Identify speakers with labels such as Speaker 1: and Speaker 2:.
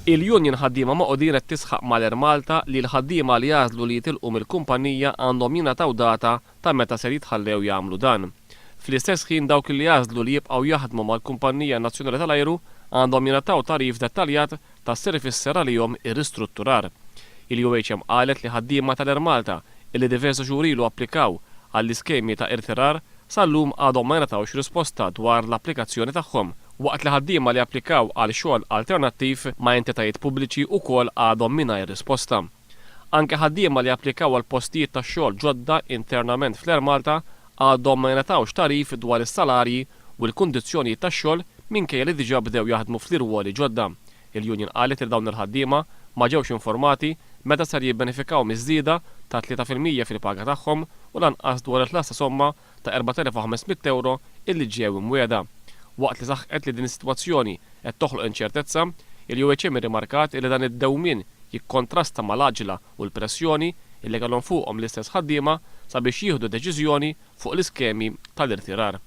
Speaker 1: Il-Union ħaddiema Maqodin qed tisħaq mal-Air Malta li l-ħaddiema li jażlu li jitilqu mill-kumpanija għandhom jingħataw data ta' meta ser jitħallew jagħmlu dan. Fl-istess ħin dawk li jażlu li jibqgħu jaħdmu mal-Kumpanija Nazzjonali tal-Ajru għandhom jingħataw tarif dettaljat tas-ser għalihom ir-ristrutturar. Il-UHM qalet li ħaddiema tal-Air Malta illi diversi xhur ilu applikaw għall-iskemi ta' irtirar sal-lum għadhom ma jingħatawx risposta dwar l-applikazzjoni tagħhom, waqt li ħaddiema li applikaw għal xogħol alternattiv ma' entitajiet pubbliċi wkoll għadhom mingħajr risposta. Anke ħaddiema li applikaw għal postijiet tax-xogħol ġodda internament fl-Air Malta għadhom ma jingħatawx tarif dwar is-salarji u l-kundizzjonijiet tax-xogħol minkejja li diġà bdew jaħdmu fl-irwoli ġodda. Il-Union qalet li dawn il-ħaddiema ma ġewx informati meta ser jibbenefikaw miż-żieda ta' 3% fil-paga tagħhom u lanqas dwar il-ħlas ta' somma ta' 4,500 euro illi ġew imwiegħda. Waqt li saħqet li din is-sitwazzjoni qed toħloq inċertezza, il-UHM irrimarkat li dan id-dewmien jikkontrasta mal-aġla u l-pressjoni illi kellhom fuqhom l-istess ħaddiema sabiex jieħdu deċiżjoni fuq l-iskemi tal-irtirar.